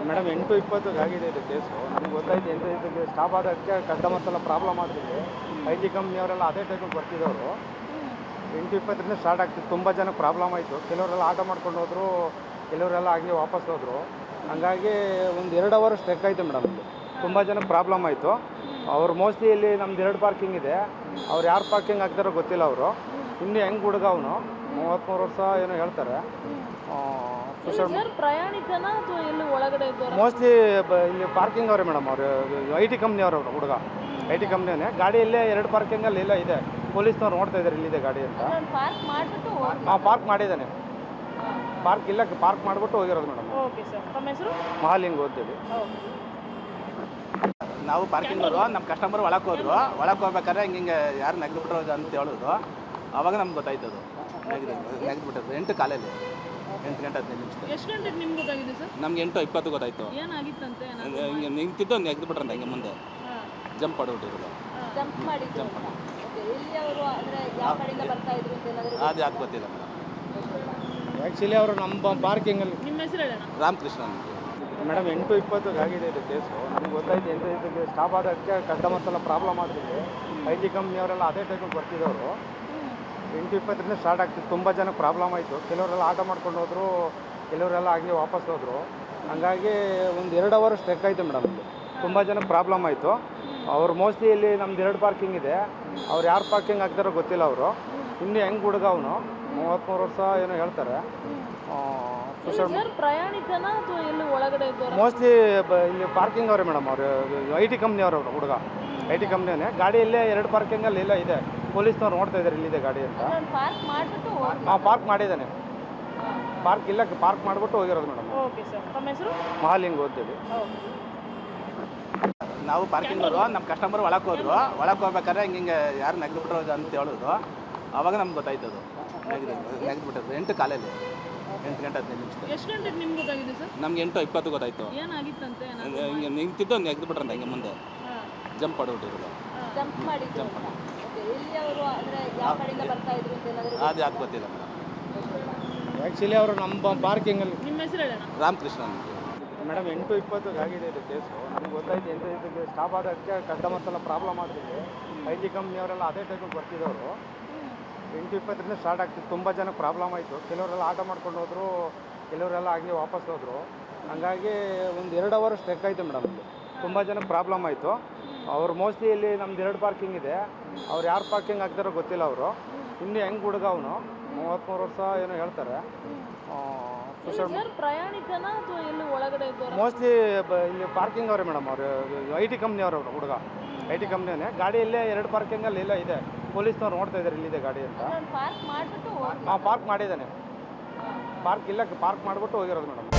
Madam 8:20 ಆಗಿದೆ ಇದು case. ನಮ್ಗೆ ಗೊತ್ತಾಯ್ತು ಇದಕ್ಕೆ ಸ್ಟಾಪ್ ಆದಕ್ಕೆ ಕಸ್ಟಮರ್ಸ್ ಎಲ್ಲ ಪ್ರಾಬ್ಲಮ್ ಆಗ್ತಿದೆ. IT ಕಂಪ್ನಿಯವರೆಲ್ಲ ಅದೇ ಟೈಮಿಗೆ ಬರ್ತಿದ್ದವರು. 8:20ರಿಂದ ಸ್ಟಾರ್ಟ್ ಆಗ್ತಿತ್ತು. ತುಂಬ ಜನಕ್ಕೆ ಪ್ರಾಬ್ಲಮ್ ಆಯಿತು. ಕೆಲವರೆಲ್ಲ ಆಟೋ ಮಾಡ್ಕೊಂಡು ಹೋದರು, ಕೆಲವರೆಲ್ಲ ಹಂಗೆ ವಾಪಸ್ ಹೋದರು. ಹಂಗಾಗಿ ಒಂದು 2 ಅವರ್ ಸ್ಟ್ರೆಕ್ ಆಯಿತು ಮೇಡಮ್. ಇಲ್ಲಿ ತುಂಬ ಜನಕ್ಕೆ ಪ್ರಾಬ್ಲಮ್ ಆಯಿತು. ಅವ್ರು ಮೋಸ್ಟ್ಲಿ ಇಲ್ಲಿ ನಮ್ದು 2 ಪಾರ್ಕಿಂಗ್ ಇದೆ. ಅವ್ರು ಯಾರು ಪಾರ್ಕಿಂಗ್ ಹಾಕ್ತಾರೋ ಗೊತ್ತಿಲ್ಲ. ಅವರು ಇನ್ನೂ ಹೆಂಗೆ ಹುಡುಗ ಅವನು 33 ವರ್ಷ ಏನೋ ಹೇಳ್ತಾರೆ. ಪ್ರಯಾಣಿಕನ ಅಥವಾ ಎಲ್ಲಿ ಒಳಗಡೆ ಇದ್ದವರು? ಮೋಸ್ಟ್ಲಿ ಇಲ್ಲಿ ಪಾರ್ಕಿಂಗ್ ಅವರೇ ಮೇಡಮ್. ಅವರು IT ಕಂಪ್ನಿಯವರು ಹುಡುಗ. IT ಕಂಪ್ನಿಯೇ. ಗಾಡಿಯಲ್ಲೇ 2 ಪಾರ್ಕಿಂಗಲ್ಲಿ ಎಲ್ಲ ಇದೆ. ಪೊಲೀಸ್ನವ್ರು ನೋಡ್ತಾ ಇದ್ದಾರೆ ಇಲ್ಲಿದೆ ಗಾಡಿ ಅಂತ. ಪಾರ್ಕ್ ಮಾಡಿಬಿಟ್ಟು ಪಾರ್ಕ್ ಮಾಡಿದ್ದಾನೆ. ಪಾರ್ಕ್ ಮಾಡಿಬಿಟ್ಟು ಹೋಗಿರೋದು ಮೇಡಮ್. Okay sir. ತಮ್ಮ ಹೆಸರು? ಮಹಾಲಿಂಗ್ ಓದ್ತೀವಿ. ನಾವು ಪಾರ್ಕಿಂಗವರು ನಮ್ಮ ಕಸ್ಟಮರ್ ಒಳಕ್ಕೆ ಹೋಗ್ಬೇಕಾದ್ರೆ ಹಿಂಗೆ ಯಾರು ನೆಗೆದ್ಬಿಟ್ರು ಅಂತ ಹೇಳಿದ್ರು. ಆವಾಗ ನಮ್ಗೆ ಗೊತ್ತಾಯ್ತದು ನೆಗೆದ್ಬಿಟ್ಟದ್ದು 8 ಕಾಲಲ್ಲಿ 8 ಗಂಟೆ 15 ನಿಮಿಷ. ಎಷ್ಟು ಗಂಟೆಗೆ ನಿಮ್ಗೆ ಗೊತ್ತಾಗಿದೆ ಸರ್? ನಮ್ಗೆ 8:20 ಗೊತ್ತಾಯ್ತು. ಏನಾಗಿತ್ತಂತೆ? ಹಿಂಗೆ ನಿಂತಿದ್ದು ನೆಗೆದ್ಬಿಟ್ರಂತ ಹಿಂಗೆ ಮುಂದೆ ಜಂಪ್ ಮಾಡಿಬಿಟ್ಟಿರೋದು. ಜಂಪ್ ಮಾಡಿ. ಓಕೆ. ಇಲ್ಲಿ ಅವರು ಅಂದರೆ ಯಾವ ಕಡೆಯಿಂದ ಬರ್ತಾ ಇದ್ರು ಅಂತ ಏನಾದರೂ ಅದು ಯಾಕೆ ಗೊತ್ತಿಲ್ಲ ಮೇಡಮ್. ಆ್ಯಕ್ಚುಲಿ ಅವರು ನಮ್ಮ ಪಾರ್ಕಿಂಗಲ್ಲಿ. ನಿಮ್ಮ ಹೆಸರು ಹೇಳೋಣ? ರಾಮಕೃಷ್ಣ ಮೇಡಮ್ 8:20 ಆಗಿದೆ ಇದು ಕೇಸು. ನಮ್ಗೆ ಗೊತ್ತಾಯ್ತು ಇದಕ್ಕೆ ಸ್ಟಾಪ್ ಆದಕ್ಕೆ ಕಸ್ಟಮರ್ಸ್ ಎಲ್ಲ ಪ್ರಾಬ್ಲಮ್ ಆಗ್ತಿದೆ. IT ಕಂಪ್ನಿಯವರೆಲ್ಲ ಅದೇ ಟೈಮಿಗೆ ಬರ್ತಿದ್ದವರು. 8:20ರಿಂದ ಸ್ಟಾರ್ಟ್ ಆಗ್ತಿತ್ತು. ತುಂಬ ಜನಕ್ಕೆ ಪ್ರಾಬ್ಲಮ್ ಆಯಿತು. ಕೆಲವರೆಲ್ಲ ಆಟೋ ಮಾಡ್ಕೊಂಡು ಹೋದರು, ಕೆಲವರೆಲ್ಲ ಹಂಗೆ ವಾಪಸ್ ಹೋದರು. ಹಂಗಾಗಿ ಒಂದು 2 ಅವರ್ ಸ್ಟ್ರೆಕ್ ಆಯಿತು ಮೇಡಮ್. ಇಲ್ಲಿ ತುಂಬ ಜನಕ್ಕೆ ಪ್ರಾಬ್ಲಮ್ ಆಯಿತು. ಅವ್ರು ಮೋಸ್ಟ್ಲಿ ಇಲ್ಲಿ ನಮ್ದು 2 ಪಾರ್ಕಿಂಗ್ ಇದೆ. ಅವ್ರು ಯಾರು ಪಾರ್ಕಿಂಗ್ ಹಾಕ್ತಾರೋ ಗೊತ್ತಿಲ್ಲ. ಅವರು ಇನ್ನೂ ಹೆಂಗೆ ಹುಡುಗ ಅವನು 33 ವರ್ಷ ಏನೋ ಹೇಳ್ತಾರೆ. ಪ್ರಯಾಣಿಕನ ಅಥವಾ ಎಲ್ಲಿ ಒಳಗಡೆ ಇದ್ದವರು? ಮೋಸ್ಟ್ಲಿ ಇಲ್ಲಿ ಪಾರ್ಕಿಂಗ್ ಅವರೇ ಮೇಡಮ್. ಅವರು IT ಕಂಪ್ನಿಯವರು ಹುಡುಗ. IT ಕಂಪ್ನಿಯೇ. ಗಾಡಿಯಲ್ಲೇ 2 ಪಾರ್ಕಿಂಗಲ್ಲಿ ಎಲ್ಲ ಇದೆ. ಪೊಲೀಸ್ನವ್ರು ನೋಡ್ತಾ ಇದ್ದಾರೆ ಇಲ್ಲಿದೆ ಗಾಡಿ ಅಂತ. ಪಾರ್ಕ್ ಮಾಡಿಬಿಟ್ಟು ಪಾರ್ಕ್ ಮಾಡಿದ್ದಾನೆ. ಪಾರ್ಕ್ ಮಾಡಿಬಿಟ್ಟು ಹೋಗಿರೋದು ಮೇಡಮ್. Okay sir. ತಮ್ಮ ಹೆಸರು? ಮಹಾಲಿಂಗ್ ಓದ್ತೀವಿ. ನಾವು ಪಾರ್ಕಿಂಗವರು ನಮ್ಮ ಕಸ್ಟಮರ್ ಒಳಕ್ಕೆ ಹೋಗ್ಬೇಕಾದ್ರೆ ಹಿಂಗೆ ಯಾರು ನೆಗೆದ್ಬಿಟ್ರು ಅಂತ ಹೇಳಿದ್ರು. ಆವಾಗ ನಮ್ಗೆ ಗೊತ್ತಾಯ್ತದು ನೆಗೆದ್ಬಿಟ್ಟದ್ದು 8 ಕಾಲಲ್ಲಿ 8 ಗಂಟೆ 15 ನಿಮಿಷ. ಎಷ್ಟು ಗಂಟೆಗೆ ನಿಮ್ಗೆ ಗೊತ್ತಾಗಿದೆ ಸರ್? ನಮ್ಗೆ 8:20 ಗೊತ್ತಾಯ್ತು. ಏನಾಗಿತ್ತಂತೆ? ಹಿಂಗೆ ನಿಂತಿದ್ದು ನೆಗೆದ್ಬಿಟ್ರಂತ ಹಿಂಗೆ ಮುಂದೆ ಜಂಪ್ ಮಾಡಿಬಿಟ್ಟಿರೋದು. ಜಂಪ್ ಮಾಡಿ. ಓಕೆ. ಇಲ್ಲಿ ಅವರು ಅಂದರೆ ಯಾವ ಕಡೆಯಿಂದ ಬರ್ತಾ ಇದ್ರು ಅಂತ ಏನಾದರೂ ಅದು ಯಾಕೆ ಗೊತ್ತಿಲ್ಲ ಮೇಡಮ್. ಆ್ಯಕ್ಚುಲಿ ಅವರು ನಮ್ಮ ಪಾರ್ಕಿಂಗಲ್ಲಿ. ನಿಮ್ಮ ಹೆಸರು ಹೇಳೋಣ? ರಾಮಕೃಷ್ಣ ಮೇಡಮ್ 8:20 ಆಗಿದೆ ಇದು ಕೇಸು. ನಮ್ಗೆ ಗೊತ್ತಾಯ್ತು ಇದಕ್ಕೆ ಸ್ಟಾಪ್ ಆದಕ್ಕೆ ಕಸ್ಟಮರ್ಸ್ ಎಲ್ಲ ಪ್ರಾಬ್ಲಮ್ ಆಗ್ತಿದೆ. IT ಕಂಪ್ನಿಯವರೆಲ್ಲ ಅದೇ ಟೈಮಿಗೆ ಬರ್ತಿದ್ದವರು. 8:20ರಿಂದ ಸ್ಟಾರ್ಟ್ ಆಗ್ತಿತ್ತು. ತುಂಬ ಜನಕ್ಕೆ ಪ್ರಾಬ್ಲಮ್ ಆಯಿತು. ಕೆಲವರೆಲ್ಲ ಆಟೋ ಮಾಡ್ಕೊಂಡು ಹೋದರು, ಕೆಲವರೆಲ್ಲ ಹಂಗೆ ವಾಪಸ್ ಹೋದರು. ಹಂಗಾಗಿ ಒಂದು 2 ಅವರ್ ಸ್ಟ್ರೆಕ್ ಆಯಿತು ಮೇಡಮ್. ಇಲ್ಲಿ ತುಂಬ ಜನಕ್ಕೆ ಪ್ರಾಬ್ಲಮ್ ಆಯಿತು. ಅವ್ರು ಮೋಸ್ಟ್ಲಿ ಇಲ್ಲಿ ನಮ್ದು 2 ಪಾರ್ಕಿಂಗ್ ಇದೆ. ಅವ್ರು ಯಾರು ಪಾರ್ಕಿಂಗ್ ಹಾಕ್ತಾರೋ ಗೊತ್ತಿಲ್ಲ. ಅವರು ಇನ್ನೂ ಹೆಂಗೆ ಹುಡುಗ ಅವನು 33 ವರ್ಷ ಏನೋ ಹೇಳ್ತಾರೆ. ಪ್ರಯಾಣಿಕನ ಅಥವಾ ಎಲ್ಲಿ ಒಳಗಡೆ ಇದ್ದವರು? ಮೋಸ್ಟ್ಲಿ ಇಲ್ಲಿ ಪಾರ್ಕಿಂಗ್ ಅವರೇ ಮೇಡಮ್. ಅವರು IT ಕಂಪ್ನಿಯವರು ಹುಡುಗ. IT ಕಂಪ್ನಿಯೇ. ಗಾಡಿಯಲ್ಲೇ 2 ಪಾರ್ಕಿಂಗಲ್ಲಿ ಎಲ್ಲ ಇದೆ. ಪೊಲೀಸ್ನವ್ರು ನೋಡ್ತಾ ಇದ್ದಾರೆ ಇಲ್ಲಿದೆ ಗಾಡಿ ಅಂತ. ಪಾರ್ಕ್ ಮಾಡಿಬಿಟ್ಟು ಪಾರ್ಕ್ ಮಾಡಿದ್ದಾನೆ. ಪಾರ್ಕ್ ಮಾಡಿಬಿಟ್ಟು ಹೋಗಿರೋದು ಮೇಡಮ್.